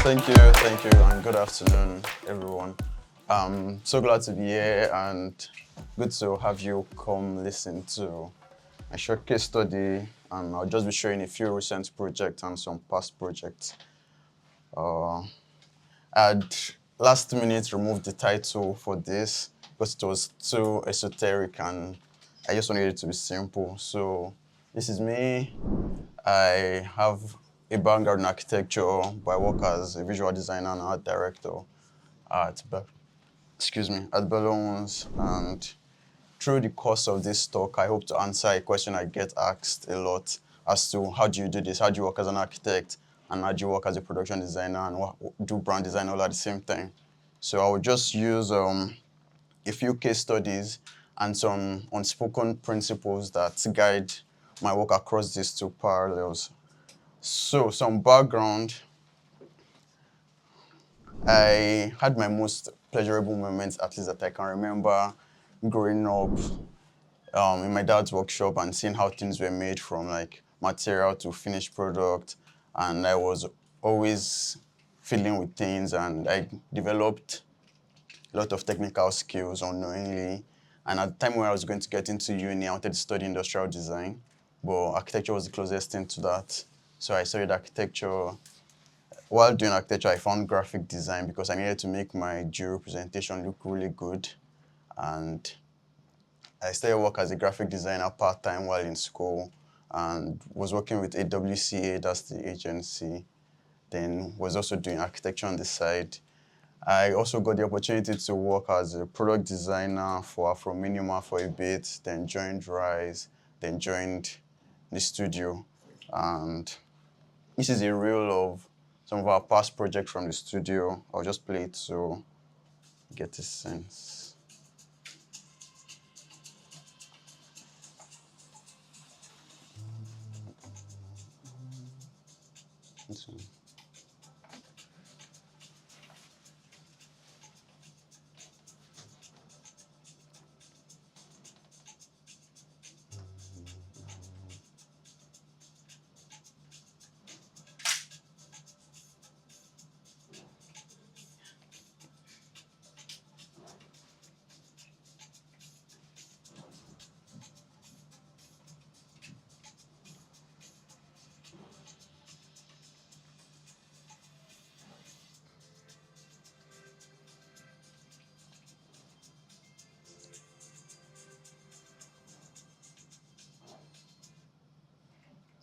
Thank you, and good afternoon, everyone. I'm so glad to be here, and good to have you come listen to my short case study. And I'll just be showing a few recent projects and some past projects. Uh, I'd last minute removed the title for this because it was too esoteric, and I just wanted it to be simple. So this is me. I have a background in architecture, but I work as a visual designer and art director at at Balloons. And through the course of this talk, I hope to answer a question I get asked a lot as to how do you do this? How do you work as an architect? And how do you work as a production designer? And do brand design all at the same time? So I will just use a few case studies and some unspoken principles that guide my work across these two parallels. So, some background. I had my most pleasurable moments, at least that I can remember, growing up in my dad's workshop and seeing how things were made from like material to finished product. And I was always fiddling with things, and I developed a lot of technical skills unknowingly. And at the time when I was going to get into uni, I wanted to study industrial design, but architecture was the closest thing to that. So I studied architecture. While doing architecture, I found graphic design because I needed to make my jury presentation look really good. And I started work as a graphic designer part-time while in school, and was working with AWCA, that's the agency. Then was also doing architecture on the side. I also got the opportunity to work as a product designer for Afro Minima for a bit, then joined Rise, then joined the studio. And this is a reel of some of our past projects from the studio. I'll just play it so you get a sense.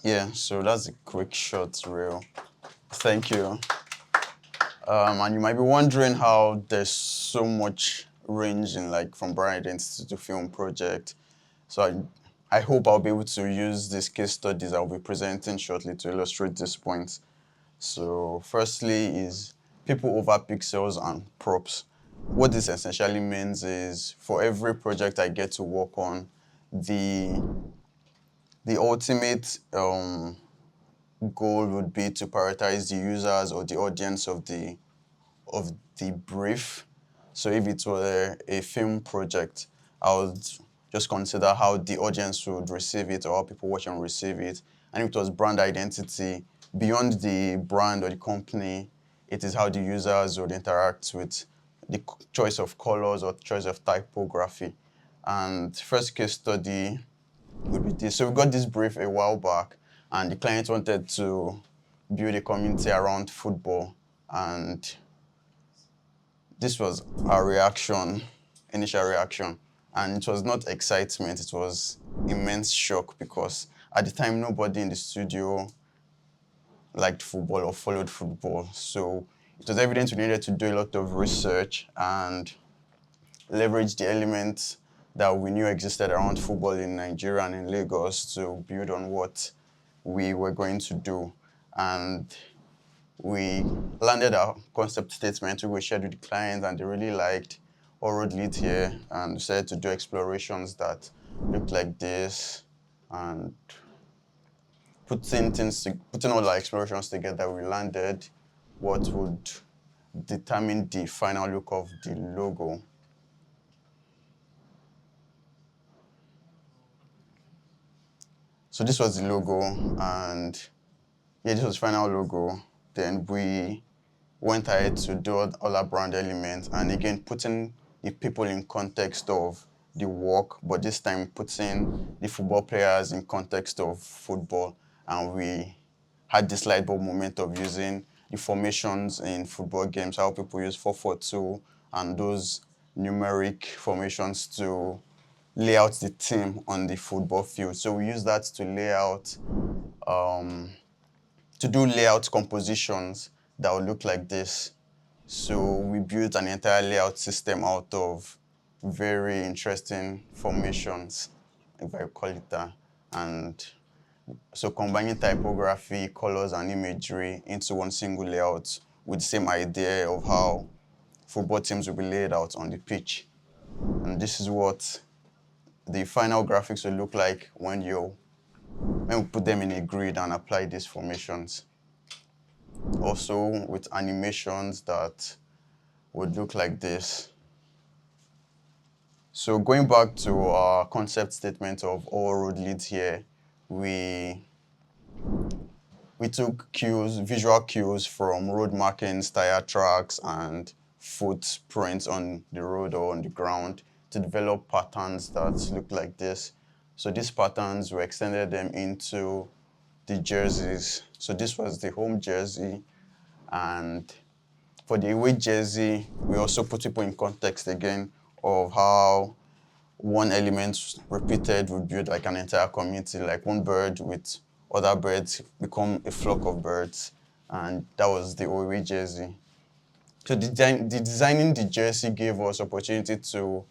Yeah, so that's a quick short reel. Thank you. And you might be wondering how there's so much range in like from brand identity to film project. So I hope I'll be able to use these case studies I'll be presenting shortly to illustrate this point. So firstly is people over pixels and props. What this essentially means is for every project I get to work on, the ultimate goal would be to prioritize the users or the audience of the brief. So if it were a film project, I would just consider how the audience would receive it or how people watch and receive it. And if it was brand identity, beyond the brand or the company, it is how the users would interact with the choice of colors or choice of typography. And first case study would be this. So we got this brief a while back, and the client wanted to build a community around football. And this was our reaction, initial reaction. And it was not excitement, it was immense shock because at the time nobody in the studio liked football or followed football. So it was evident we needed to do a lot of research and leverage the elements that we knew existed around football in Nigeria and in Lagos to build on what we were going to do. And we landed our concept statement, we shared with the clients, and they really liked our road lead here and decided to do explorations that looked like this. And putting all our explorations together, we landed what would determine the final look of the logo. So this was the logo, and yeah, this was the final logo. Then we went ahead to do other brand elements, and again putting the people in context of the work, but this time putting the football players in context of football. And we had this light bulb moment of using the formations in football games, how people use 4-4-2 and those numeric formations to lay out the team on the football field. So we use that to lay out, to do layout compositions that would look like this. So we built an entire layout system out of very interesting formations, if I call it that. And so combining typography, colors, and imagery into one single layout with the same idea of how football teams will be laid out on the pitch. And this is what the final graphics will look like when we put them in a grid and apply these formations. Also with animations that would look like this. So going back to our concept statement of all road leads here, we took cues, visual cues from road markings, tire tracks, and footprints on the road or on the ground to develop patterns that look like this. So these patterns, we extended them into the jerseys. So this was the home jersey, and for the away jersey, we also put people in context again of how one element repeated would build like an entire community, like one bird with other birds become a flock of birds, and that was the away jersey. So designing the jersey gave us opportunity to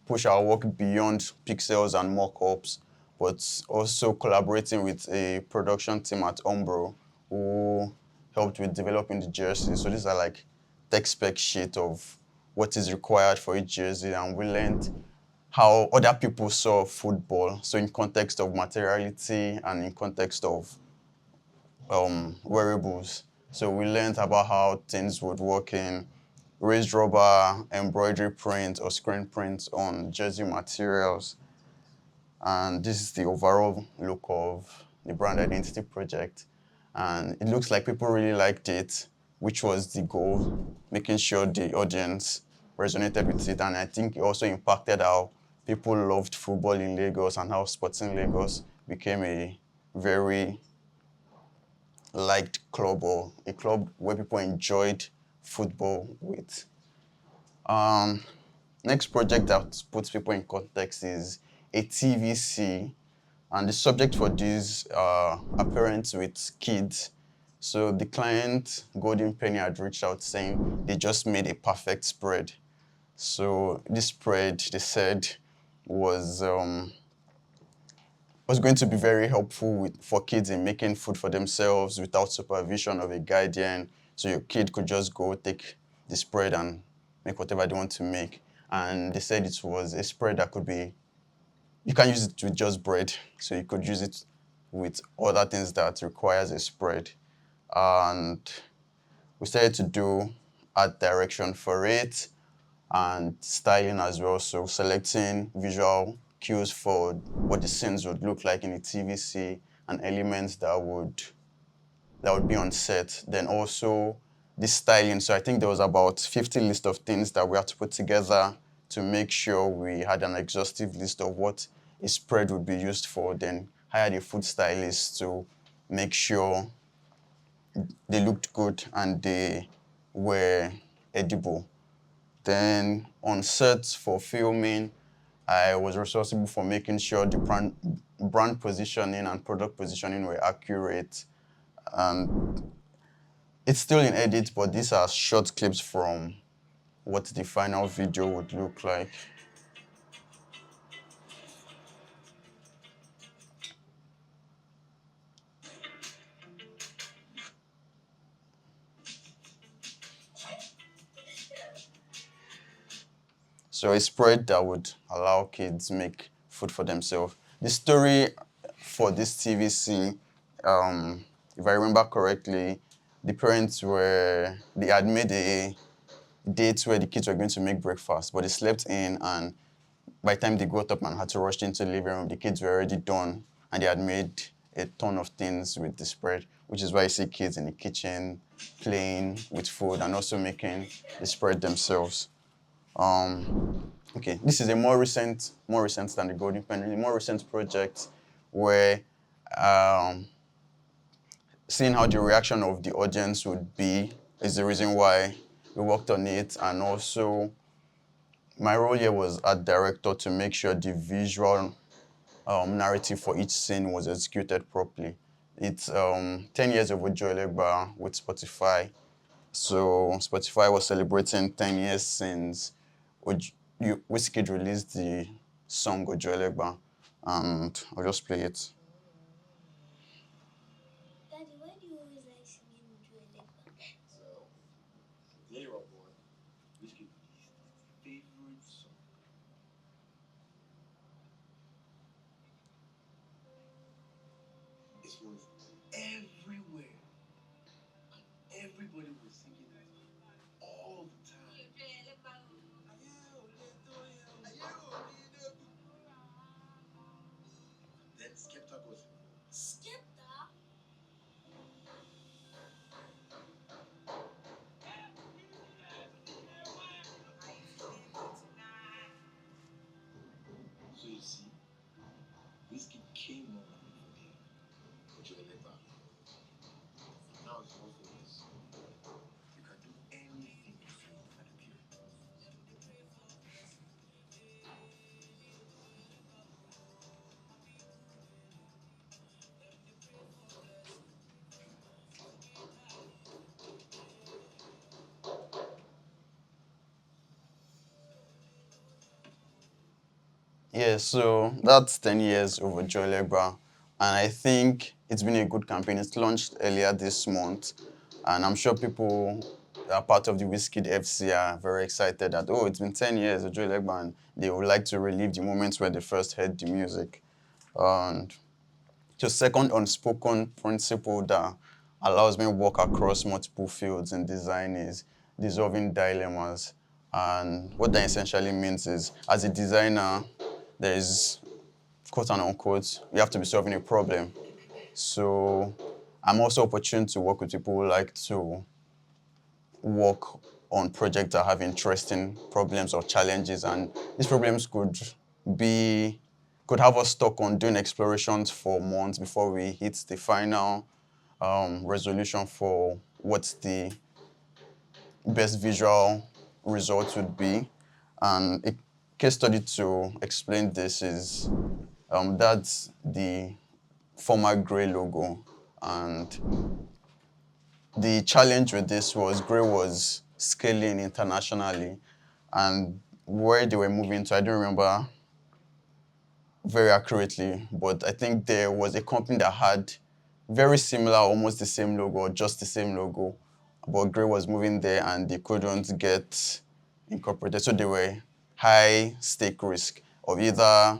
push our work beyond pixels and mock-ups, but also collaborating with a production team at Umbro who helped with developing the jersey. So these are like tech spec sheet of what is required for each jersey, and we learned how other people saw football. So in context of materiality and in context of wearables. So we learned about how things would work in raised rubber, embroidery print, or screen print on jersey materials. And this is the overall look of the brand identity project. And it looks like people really liked it, which was the goal, making sure the audience resonated with it. And I think it also impacted how people loved football in Lagos and how Sporting Lagos became a very liked club, or a club where people enjoyed football with. Next project that puts people in context is a TVC, and the subject for this are parents with kids. So the client, Golden Penny, had reached out saying they just made a perfect spread. So this spread, they said, was going to be very helpful for kids in making food for themselves without supervision of a guardian. So your kid could just go take the spread and make whatever they want to make. And they said it was a spread that could be, you can use it with just bread. So you could use it with other things that requires a spread. And we started to do art direction for it and styling as well. So selecting visual cues for what the scenes would look like in a TVC and elements that would be on set. Then also the styling. So I think there was about 50 list of things that we had to put together to make sure we had an exhaustive list of what a spread would be used for. Then hired a food stylist to make sure they looked good and they were edible. Then on set for filming, I was responsible for making sure the brand positioning and product positioning were accurate. And it's still in edit, but these are short clips from what the final video would look like. So a spread that would allow kids make food for themselves. The story for this TVC, if I remember correctly, the parents they had made a date where the kids were going to make breakfast, but they slept in, and by the time they got up and had to rush into the living room, the kids were already done and they had made a ton of things with the spread, which is why you see kids in the kitchen playing with food and also making the spread themselves. Okay, this is a more recent than the golden pen, a more recent project where um, seeing how the reaction of the audience would be is the reason why we worked on it. And also, my role here was art director to make sure the visual narrative for each scene was executed properly. It's 10 years of Ojo Elegba with Spotify. So Spotify was celebrating 10 years since Wizkid released the song Ojo Elegba. And I'll just play it. Daddy, why do you always like singing Ojo Elegba? So, when you were born, Wizkid's favorite song. It was everywhere. Everybody was singing it all the time. Then Skepta was involved. Skepta? So you see, Whiskey came up for the Ojo Elegba. Now it's more famous. You can do anything you feel at the period. Yeah, so that's 10 years of Ojo Elegba. And I think it's been a good campaign. It's launched earlier this month. And I'm sure people that are part of the Wizkid FC are very excited that, oh, it's been 10 years, Ojo Elegba, and they would like to relive the moments where they first heard the music. And just second unspoken principle that allows me to work across multiple fields in design is dissolving dilemmas. And what that essentially means is, as a designer, there is, quote and unquote, you have to be solving a problem. So I'm also opportune to work with people who like to work on projects that have interesting problems or challenges, and these problems be could have us stuck on doing explorations for months before we hit the final resolution for what the best visual result would be. And a case study to explain this is that's the former Grey logo. And the challenge with this was Grey was scaling internationally, and where they were moving to, I don't remember very accurately, but I think there was a company that had very similar, almost the same logo, or just the same logo, but Grey was moving there and they couldn't get incorporated. So they were high stake risk of either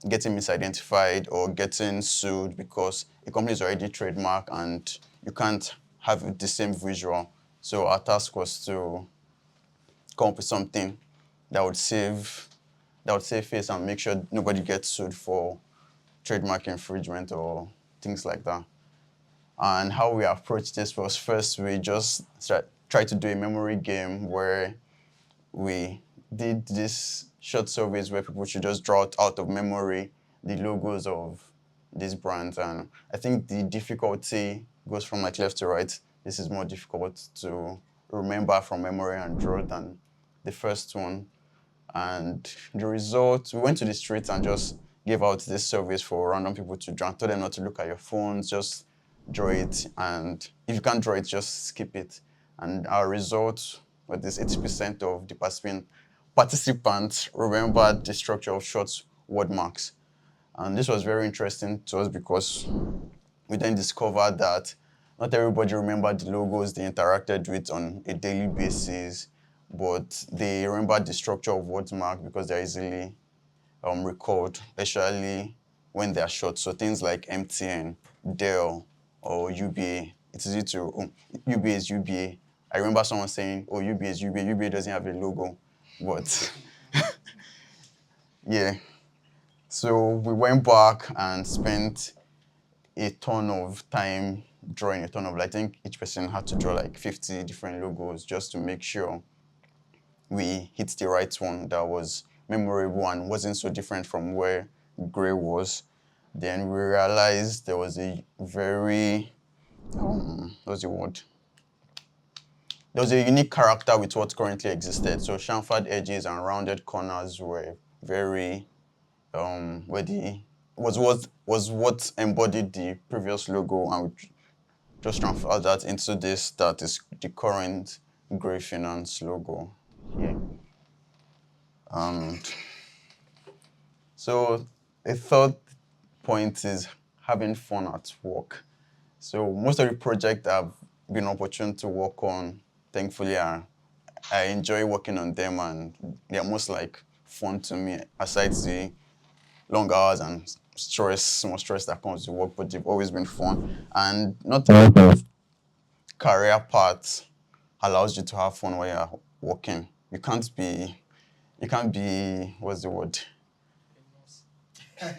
getting misidentified or getting sued because a company is already trademarked and you can't have the same visual. So our task was to come up with something that would save face and make sure nobody gets sued for trademark infringement or things like that. And how we approached this was, first we just tried to do a memory game where we did this short surveys where people should just draw out of memory the logos of these brands. And I think the difficulty goes from like left to right. This is more difficult to remember from memory and draw than the first one. And the result, we went to the streets and just gave out this surveys for random people to draw. Told them not to look at your phones, just draw it. And if you can't draw it, just skip it. And our result was this: 80% of the participants remembered the structure of short word marks. And this was very interesting to us because we then discovered that not everybody remembered the logos they interacted with on a daily basis, but they remembered the structure of wordmark because they're easily recalled, especially when they're short. So things like MTN, Dell, or UBA, it's easy to, UBA is UBA. I remember someone saying, oh, UBA is UBA. UBA doesn't have a logo, but yeah. So we went back and spent a ton of time drawing a ton of, I think each person had to draw like 50 different logos just to make sure we hit the right one that was memorable and wasn't so different from where Gray was. Then we realized there was a very, what's the word? There was a unique character with what currently existed. So chamfered edges and rounded corners were very, were the, was what embodied the previous logo, and we just transfer that into this that is the current Gray Finance logo here. And so a third point is having fun at work. So most of the projects I've been opportune to work on, thankfully, I enjoy working on them, and they're most like fun to me, aside the long hours and small stress that comes with work, but they've always been fun. And not a lot of career paths allows you to have fun while you're working. What's the word? Uh,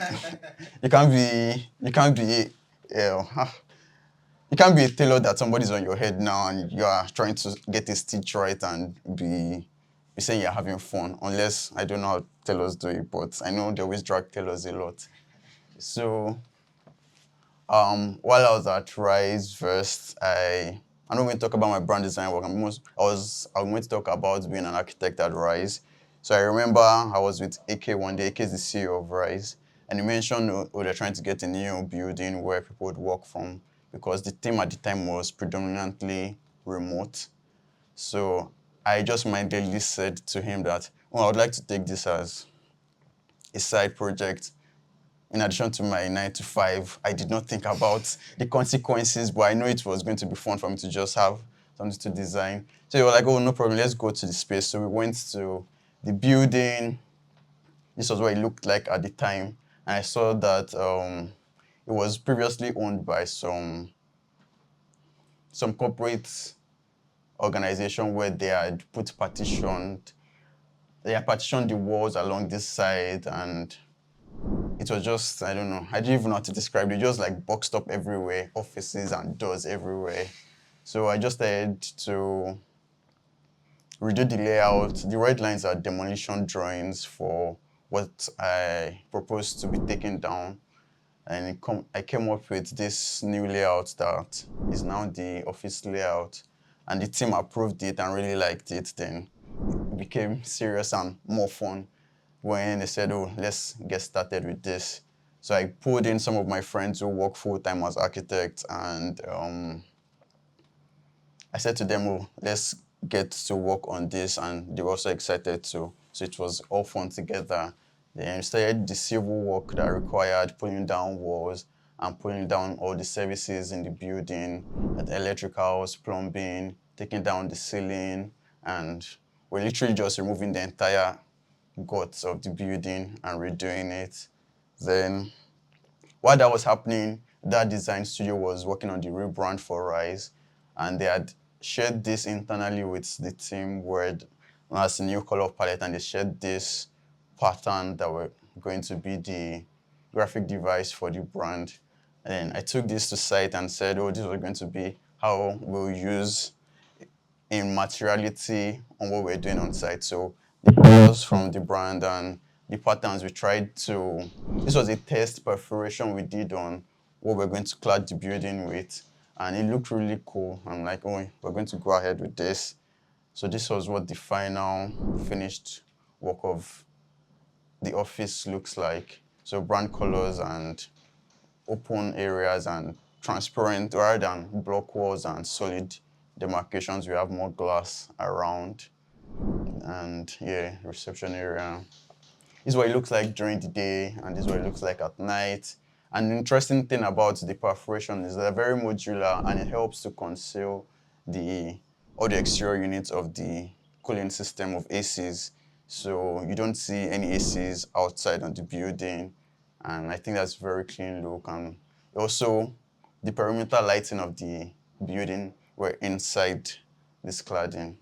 you can't be a tailor that somebody's on your head now and you are trying to get a stitch right and be saying you're having fun, unless I don't know how tailors do it, but I know they always drag tailors a lot. So while I was at Rise first, I'm not going to talk about my brand design work. I'm going to talk about being an architect at Rise. So I remember I was with AK one day. AK is the CEO of Rise, and he mentioned they're trying to get a new building where people would work from, because the team at the time was predominantly remote. So I just mindedly said to him that, I would like to take this as a side project. In addition to my 9 to 5, I did not think about the consequences, but I know it was going to be fun for me to just have something to design. So they were like, oh, no problem, let's go to the space. So we went to the building. This was what it looked like at the time. And I saw that it was previously owned by some corporate organization where they had partitioned the walls along this side, and it was just, I don't know, I didn't even know how to describe it. Just like boxed up everywhere, offices and doors everywhere. So I just had to redo the layout. The red lines are demolition drawings for what I proposed to be taken down. And I came up with this new layout that is now the office layout. And the team approved it and really liked it. Then it became serious and more fun when they said, oh, let's get started with this. So I pulled in some of my friends who work full-time as architects, and I said to them, oh, let's get to work on this, and they were also excited too. So it was all fun together. Then we started the civil work that required pulling down walls and pulling down all the services in the building, the electricals, plumbing, taking down the ceiling, and we're literally just removing the entire guts of the building and redoing it. Then while that was happening, that design studio was working on the rebrand for Rise, and they had shared this internally with the team where as a new color palette, and they shared this pattern that were going to be the graphic device for the brand. And I took this to site and said, oh, this was going to be how we'll use in materiality on what we're doing on site. So the colors from the brand and the patterns we tried to, this was a test perforation we did on what we're going to clad the building with. And it looked really cool. I'm like, oh, we're going to go ahead with this. So this was what the final finished work of the office looks like. So brand colors and open areas and transparent, rather than block walls and solid demarcations, we have more glass around. And yeah, reception area. This is what it looks like during the day, and this is what it looks like at night. And the interesting thing about the perforation is they're very modular, and it helps to conceal all the exterior units of the cooling system of ACs. So you don't see any ACs outside on the building, and I think that's very clean look. And also, the perimeter lighting of the building were inside this cladding.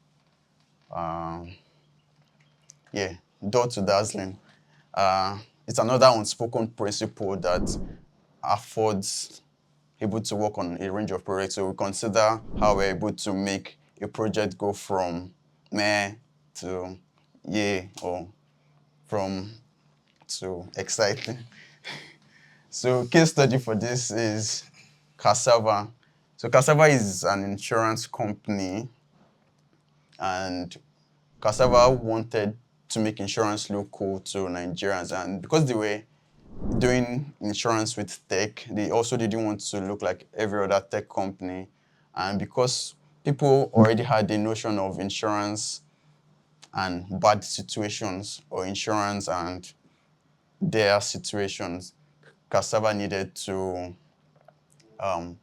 Yeah, door to dazzling. It's another unspoken principle that affords able to work on a range of projects. So we consider how we're able to make a project go from meh to yeah, or from to exciting. So case study for this is Cassava. So Cassava is an insurance company, and Cassava wanted to make insurance look cool to Nigerians, and because they were doing insurance with tech, they also didn't want to look like every other tech company. And because people already had the notion of insurance and bad situations, or insurance and their situations, Cassava needed um,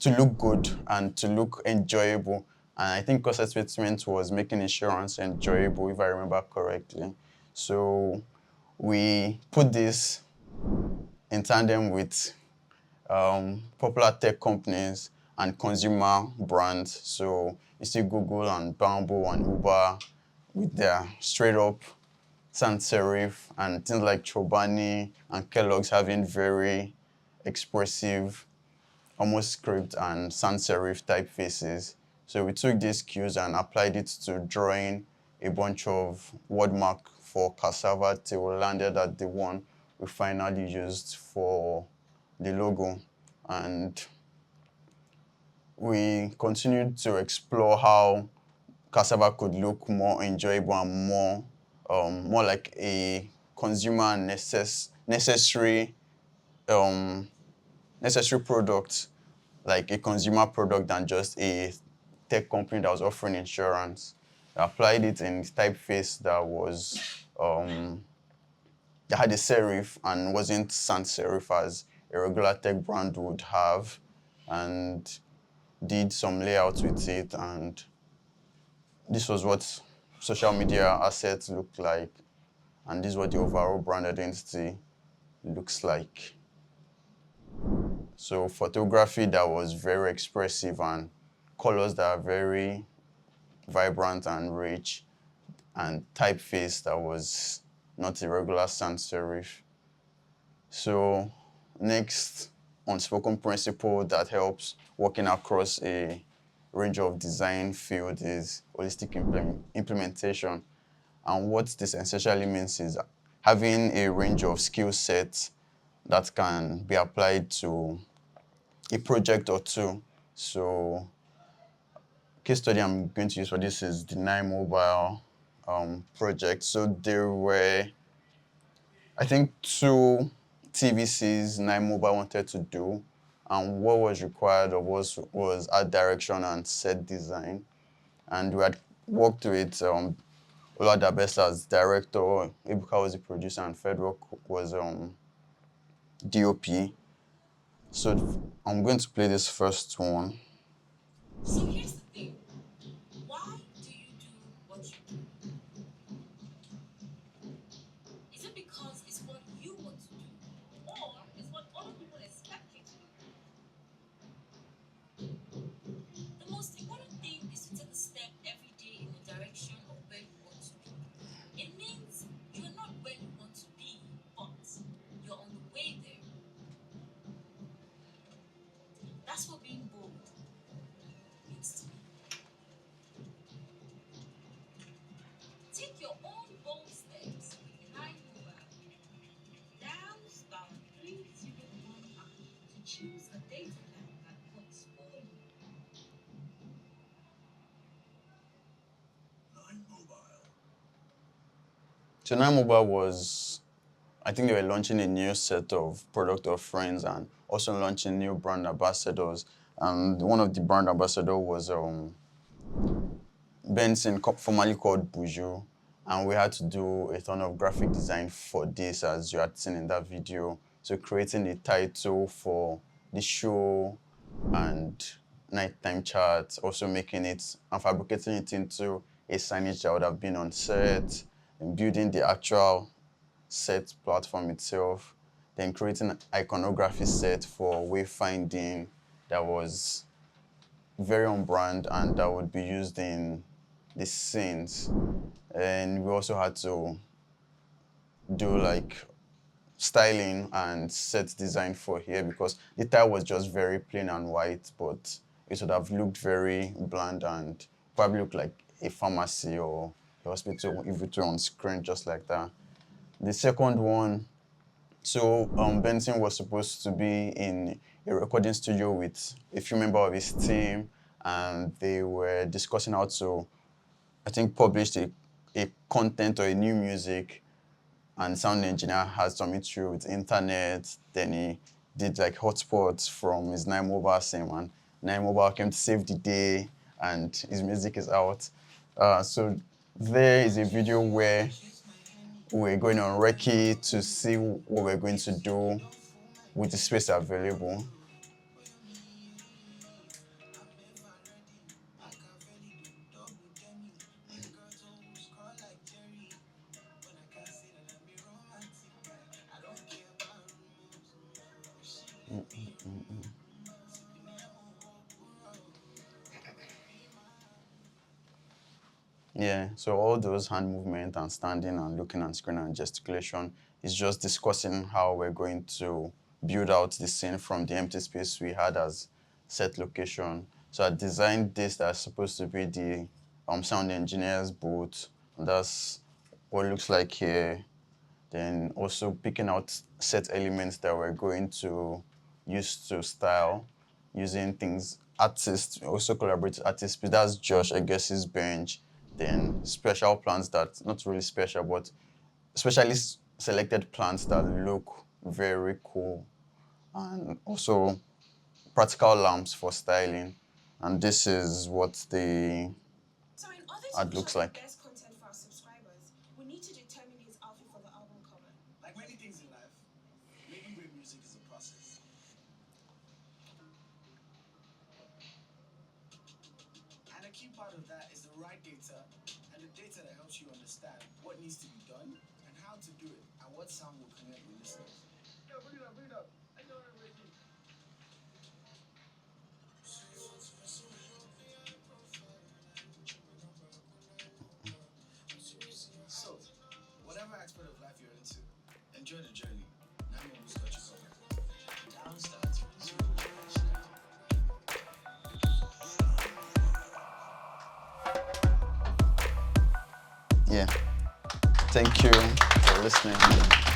to look good and to look enjoyable. And I think cost statement was making insurance enjoyable, if I remember correctly. So we put this in tandem with popular tech companies and consumer brands. So you see Google and Bamboo and Uber with their straight up sans serif, and things like Chobani and Kellogg's having very expressive, almost script and sans serif typefaces. So we took these cues and applied it to drawing a bunch of wordmark for cassava till we landed at the one we finally used for the logo. And we continued to explore how cassava could look more enjoyable and more like a consumer necessary um, necessary product, like a consumer product than just a tech company that was offering insurance. I applied it in typeface um, that had a serif and wasn't sans serif as a regular tech brand would have, and did some layouts with it, and this was what social media assets look like, and this is what the overall brand identity looks like. So photography that was very expressive, and colors that are very vibrant and rich, and typeface that was not a regular sans serif. So next, unspoken principle that helps working across a range of design field is holistic implementation. And what this essentially means is having a range of skill sets that can be applied to a project or two. So case study I'm going to use for this is the Nine Mobile project. So there were, I think, two TVCs Nine Mobile wanted to do, and what was required of us was art direction and set design. And we had worked with Oladabesa as director, Ebuka was the producer, and Fedrock was DOP. So I'm going to play this first one. So here's the thing. Why do you do what you do? Is it because it's what you want to do? Or is what other people expect you to do? The most important thing is to take a step every day in the direction of where you want to be. It means you're not where you want to be, but you're on the way there. That's what being bold means to me. Take your own bold steps behind the back. Dial *301# to choose a data plan that works for you. So Nine Mobile was, I think they were launching a new set of product offerings and also launching new brand ambassadors. And one of the brand ambassadors was Benson, formerly called Buju. And we had to do a ton of graphic design for this, as you had seen in that video. So creating a title for the show and nighttime charts, also making it and fabricating it into a signage that would have been on set, and building the actual set platform itself, then creating an iconography set for wayfinding that was very on brand and that would be used in the scenes. And we also had to do like styling and set design for here, because the tile was just very plain and white, but it would have looked very bland and probably looked like a pharmacy or a hospital if it were on screen just like that. The second one, so Benson was supposed to be in a recording studio with a few members of his team, and they were discussing how to, I think, publish a content or a new music. And sound engineer had some issue with internet. Then he did like hotspots from his Nine Mobile SIM, and Nine Mobile came to save the day, and his music is out. So there is a video where we're going on Recce to see what we're going to do with the space available. Yeah, so all those hand movement and standing and looking at screen and gesticulation is just discussing how we're going to build out the scene from the empty space we had as set location. So I designed this that's supposed to be the sound engineer's booth, and that's what it looks like here. Then also picking out set elements that we're going to use to style, using things, artists, also collaborate with artists. But that's Josh, I guess, his bench. Then special plants that, not really special, but specially selected plants that look very cool. And also practical lamps for styling. And this is what the So in order to ad looks push out like. the best content for our subscribers, we need to determine his outfit for the album cover. Like many things in life, making great music is a process. And a key part of that is the right data, and the data that helps you understand what needs to be done and how to do it, and what sound will connect with listeners. Yo, bring it up, bring it up. I know I'm ready. So, whatever aspect of life you're into, enjoy the journey. Now moves got you covered. Down starts with zero Yeah. Thank you for listening.